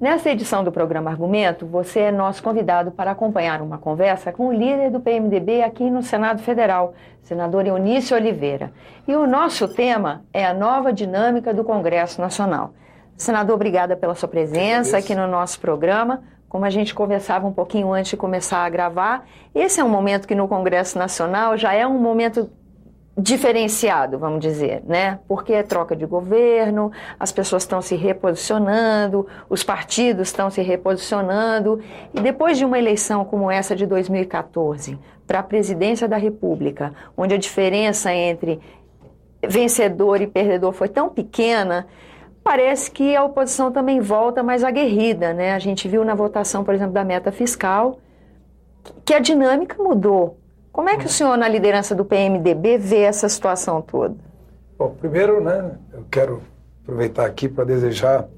Nessa edição do programa Argumento, você é nosso convidado para acompanhar uma conversa com o líder do PMDB aqui no Senado Federal, senador Eunício Oliveira. E o nosso tema é a nova dinâmica do Congresso Nacional. Senador, obrigada pela sua presença aqui no nosso programa. Como a gente conversava um pouquinho antes de começar a gravar, esse é um momento que no Congresso Nacional já é um momento diferenciado, vamos dizer, né? Porque é troca de governo, as pessoas estão se reposicionando, os partidos estão se reposicionando, e depois de uma eleição como essa de 2014, para a presidência da República, onde a diferença entre vencedor e perdedor foi tão pequena, parece que a oposição também volta mais aguerrida, né? A gente viu na votação, por exemplo, da meta fiscal, que a dinâmica mudou. Como é que o senhor, na liderança do PMDB, vê essa situação toda? Bom, primeiro, né, eu quero aproveitar aqui para desejar,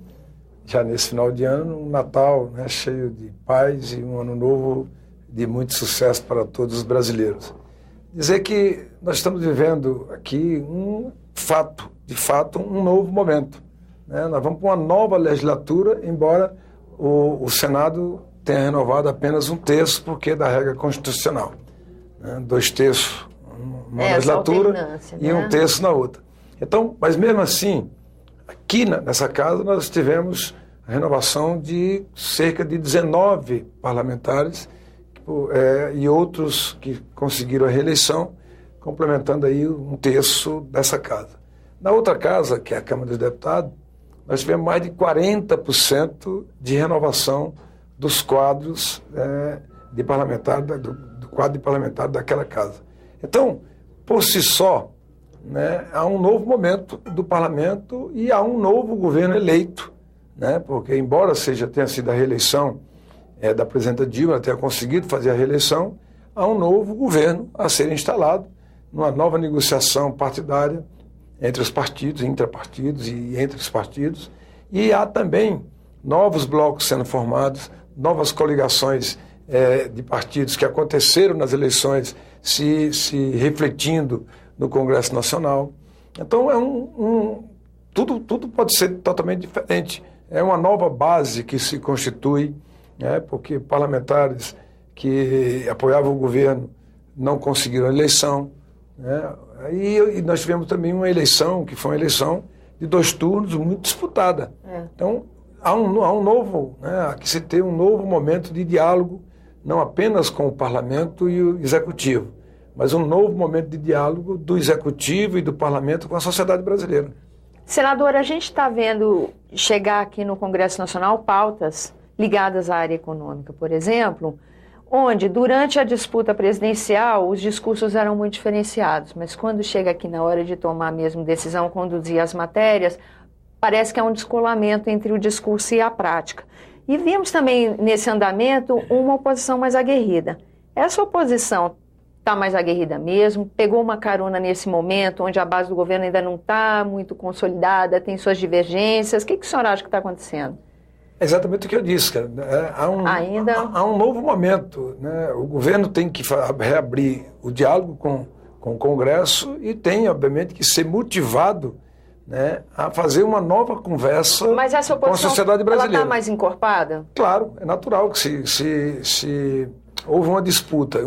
já nesse final de ano, um Natal, né, cheio de paz e um ano novo de muito sucesso para todos os brasileiros. Dizer que nós estamos vivendo aqui de fato, um novo momento, né? Nós vamos para uma nova legislatura, embora o Senado tenha renovado apenas 1/3, porque é da regra constitucional. 2/3 numa legislatura e 1/3 na outra. Então, mas mesmo assim, aqui nessa casa nós tivemos a renovação de cerca de 19 parlamentares e outros que conseguiram a reeleição, complementando aí 1/3 dessa casa. Na outra casa, que é a Câmara dos Deputados, nós tivemos mais de 40% de renovação dos quadros de parlamentar, do quadro de parlamentar daquela casa. Então, por si só, né, há um novo momento do parlamento e há um novo governo eleito, né, porque embora tenha sido a reeleição da presidenta Dilma, tenha conseguido fazer a reeleição, há um novo governo a ser instalado, numa nova negociação partidária entre os partidos, intrapartidos e entre os partidos, e há também novos blocos sendo formados, novas coligações de partidos que aconteceram nas eleições se refletindo no Congresso Nacional. Então tudo pode ser totalmente diferente. É uma nova base que se constitui, né, porque parlamentares que apoiavam o governo não conseguiram a eleição, né, e nós tivemos também uma eleição, que foi uma eleição de 2 turnos muito disputada. Então há um novo, né, aqui se tem um novo momento de diálogo, não apenas com o Parlamento e o Executivo, mas um novo momento de diálogo do Executivo e do Parlamento com a sociedade brasileira. Senador, a gente está vendo chegar aqui no Congresso Nacional pautas ligadas à área econômica, por exemplo, onde durante a disputa presidencial os discursos eram muito diferenciados, mas quando chega aqui na hora de tomar mesmo decisão, conduzir as matérias, parece que há um descolamento entre o discurso e a prática. E vimos também nesse andamento uma oposição mais aguerrida. Essa oposição está mais aguerrida mesmo? Pegou uma carona nesse momento, onde a base do governo ainda não está muito consolidada, tem suas divergências? O que o senhor acha que está acontecendo? É exatamente o que eu disse, cara. Há um novo momento, né? O governo tem que reabrir o diálogo com o Congresso e tem, obviamente, que ser motivado, né, a fazer uma nova conversa com a sociedade brasileira. Ela está mais encorpada? Claro, é natural que se houve uma disputa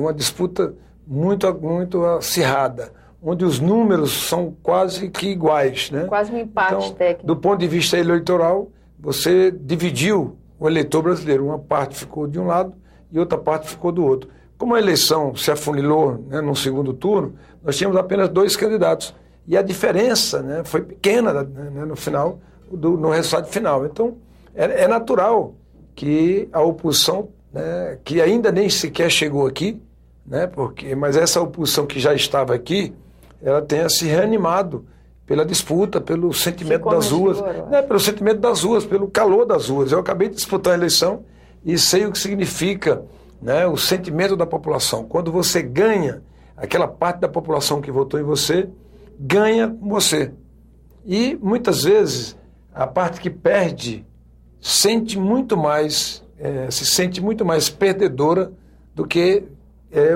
muito acirrada, onde os números são quase que iguais, né? Quase um empate técnico. Do ponto de vista eleitoral, você dividiu o eleitor brasileiro. Uma parte ficou de um lado e outra parte ficou do outro. Como a eleição se afunilou, né, no segundo turno, nós tínhamos apenas 2 candidatos. E a diferença, né, foi pequena, né, no final, no resultado final. Então, é natural que a oposição, né, que ainda nem sequer chegou aqui, né, mas essa oposição que já estava aqui, ela tenha se reanimado pela disputa, pelo sentimento das ruas, né, pelo sentimento das ruas, pelo calor das ruas. Eu acabei de disputar a eleição e sei o que significa, né, o sentimento da população. Quando você ganha, aquela parte da população que votou em você, ganha com você. E, muitas vezes, a parte que perde se sente muito mais perdedora do que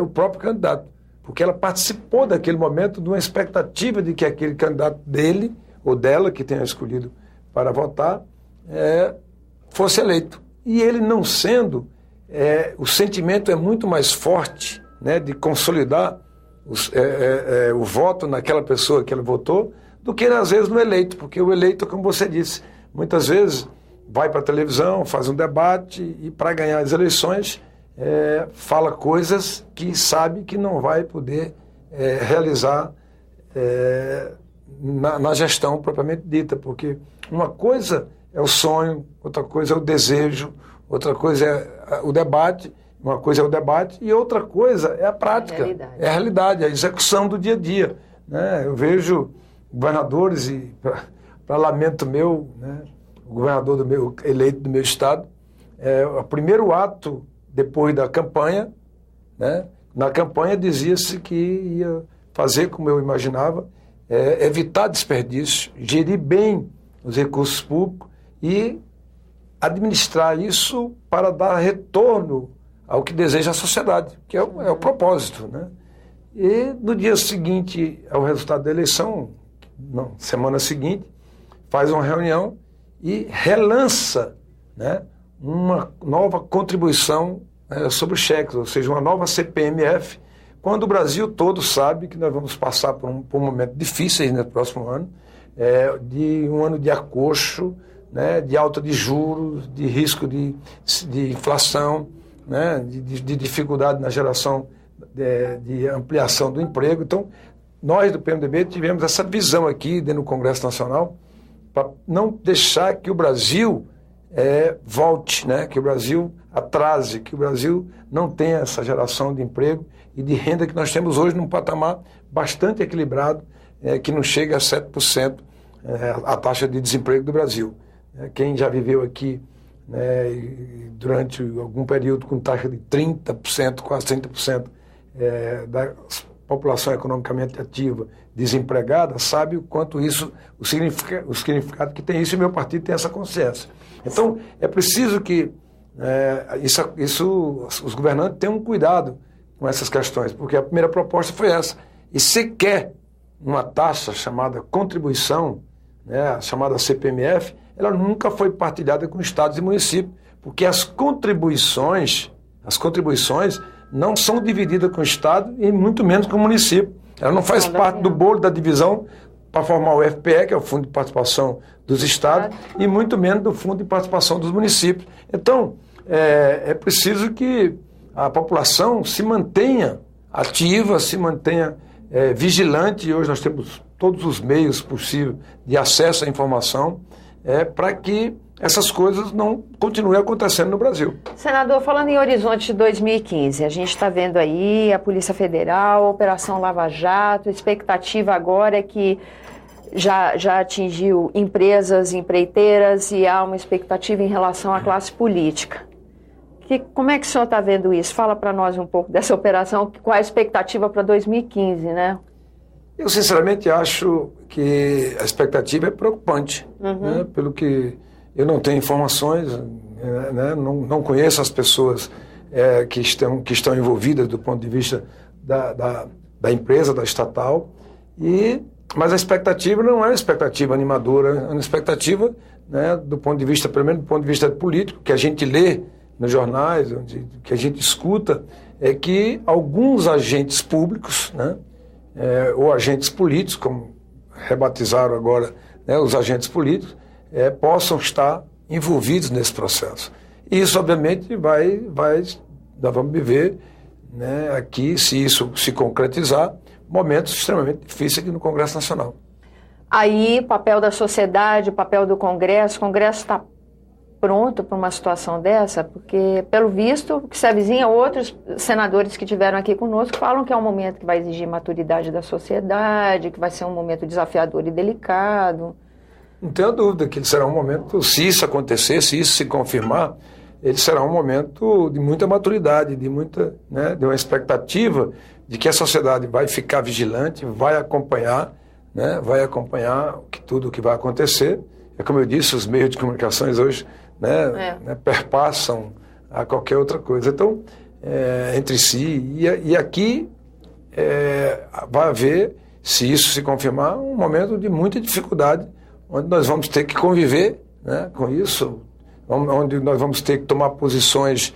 o próprio candidato. Porque ela participou daquele momento de uma expectativa de que aquele candidato dele, ou dela, que tenha escolhido para votar, fosse eleito. E ele não sendo, o sentimento é muito mais forte, né, de consolidar o voto naquela pessoa que ele votou, do que às vezes no eleito, porque o eleito, como você disse, muitas vezes vai para a televisão, faz um debate e para ganhar as eleições fala coisas que sabe que não vai poder realizar na gestão propriamente dita, porque uma coisa é o sonho, outra coisa é o desejo, outra coisa é o debate, uma coisa é o debate e outra coisa é a prática, é a realidade, a execução do dia a dia, né? Eu vejo governadores e, para lamento meu, né, o governador eleito do meu estado, o primeiro ato depois da campanha, né, na campanha dizia-se que ia fazer como eu imaginava, evitar desperdício, gerir bem os recursos públicos e administrar isso para dar retorno ao que deseja a sociedade, que é o propósito, né? E no dia seguinte ao resultado da eleição, semana seguinte, faz uma reunião e relança, né, uma nova contribuição sobre os cheques, ou seja, uma nova CPMF, quando o Brasil todo sabe que nós vamos passar por um momento difícil no próximo ano, de um ano de acocho, né, de alta de juros, de risco de inflação, né, de dificuldade na geração de ampliação do emprego. Então, nós do PMDB tivemos essa visão aqui dentro do Congresso Nacional para não deixar que o Brasil volte, né, que o Brasil atrase, que o Brasil não tenha essa geração de emprego e de renda que nós temos hoje num patamar bastante equilibrado, que não chega a 7% a taxa de desemprego do Brasil. Quem já viveu aqui, né, durante algum período com taxa de 30%, quase 30% da população economicamente ativa desempregada, sabe o quanto isso, o significado que tem isso, e meu partido tem essa consciência. Então, é preciso que os governantes tenham cuidado com essas questões, porque a primeira proposta foi essa. E se quer uma taxa chamada contribuição, né, a chamada CPMF, ela nunca foi partilhada com estados e municípios, porque as contribuições não são divididas com o estado e muito menos com o município. Ela não faz parte do bolo da divisão para formar o FPE, que é o Fundo de Participação dos Estados, e muito menos do Fundo de Participação dos Municípios. Então, é preciso que a população se mantenha ativa, se mantenha vigilante, e hoje nós temos todos os meios possíveis de acesso à informação, para que essas coisas não continuem acontecendo no Brasil. Senador, falando em horizonte de 2015, a gente está vendo aí a Polícia Federal, a Operação Lava Jato, a expectativa agora é que já atingiu empresas, empreiteiras, e há uma expectativa em relação à classe política. Como é que o senhor está vendo isso? Fala para nós um pouco dessa operação, qual é a expectativa para 2015, né? Eu, sinceramente, acho que a expectativa é preocupante, né? Pelo que eu não tenho informações, né? Não conheço as pessoas que estão envolvidas do ponto de vista da empresa, da estatal, mas a expectativa não é uma expectativa animadora, é uma expectativa, né, do ponto de vista, pelo menos do ponto de vista político, que a gente lê nos jornais, que a gente escuta, é que alguns agentes públicos, né, ou agentes políticos, como rebatizaram agora, né, os agentes políticos, possam estar envolvidos nesse processo. E isso, obviamente, nós vamos viver, né, aqui, se isso se concretizar, momentos extremamente difíceis aqui no Congresso Nacional. Aí, o papel da sociedade, o papel do Congresso, o Congresso está pronto para uma situação dessa? Porque, pelo visto, o que se avizinha, outros senadores que estiveram aqui conosco falam que é um momento que vai exigir maturidade da sociedade, que vai ser um momento desafiador e delicado. Não tenho dúvida que ele será um momento, se isso acontecer, se isso se confirmar, ele será um momento de muita maturidade, de uma expectativa de que a sociedade vai ficar vigilante, vai acompanhar, né, tudo o que vai acontecer. É como eu disse, os meios de comunicações hoje, né, perpassam a qualquer outra coisa. Então, entre si, e aqui vai haver, se isso se confirmar, um momento de muita dificuldade, onde nós vamos ter que conviver, né, com isso. onde nós vamos ter que tomar posições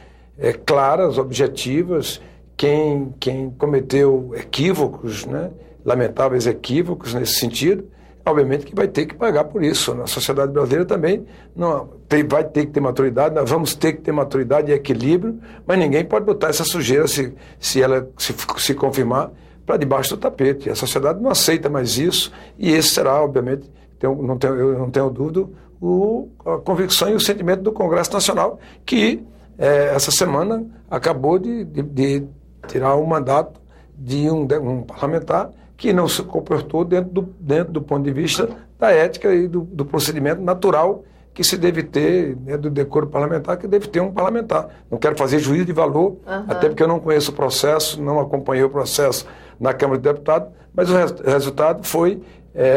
claras, objetivas. Quem cometeu equívocos, né, lamentáveis equívocos nesse sentido, obviamente que vai ter que pagar por isso. Na sociedade brasileira também vai ter que ter maturidade, nós vamos ter que ter maturidade e equilíbrio, mas ninguém pode botar essa sujeira, se ela se confirmar, para debaixo do tapete. A sociedade não aceita mais isso, e esse será, obviamente, eu não tenho dúvida, a convicção e o sentimento do Congresso Nacional, que essa semana acabou de tirar o mandato de um parlamentar que não se comportou dentro do ponto de vista da ética e do procedimento natural que se deve ter, né, do decoro parlamentar, que deve ter um parlamentar. Não quero fazer juízo de valor, até porque eu não conheço o processo, não acompanhei o processo na Câmara de Deputados, mas o resultado foi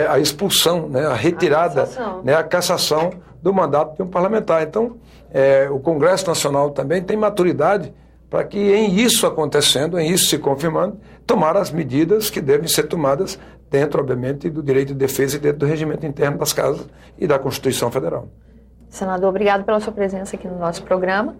a expulsão, né, a retirada, a cassação do mandato de um parlamentar. Então, o Congresso Nacional também tem maturidade para que, em isso acontecendo, em isso se confirmando, tomar as medidas que devem ser tomadas dentro, obviamente, do direito de defesa e dentro do regimento interno das casas e da Constituição Federal. Senador, obrigado pela sua presença aqui no nosso programa.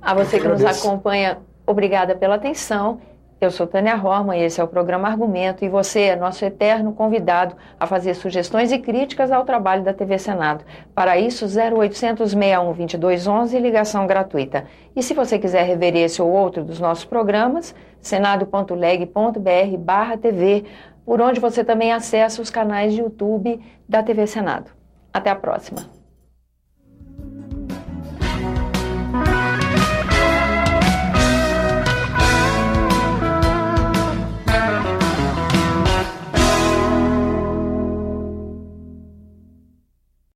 A você que nos acompanha, obrigada pela atenção. Eu sou Tânia Horman e esse é o programa Argumento, e você é nosso eterno convidado a fazer sugestões e críticas ao trabalho da TV Senado. Para isso, 0800 61 2211, ligação gratuita. E se você quiser rever esse ou outro dos nossos programas, senado.leg.br/TV, por onde você também acessa os canais de YouTube da TV Senado. Até a próxima.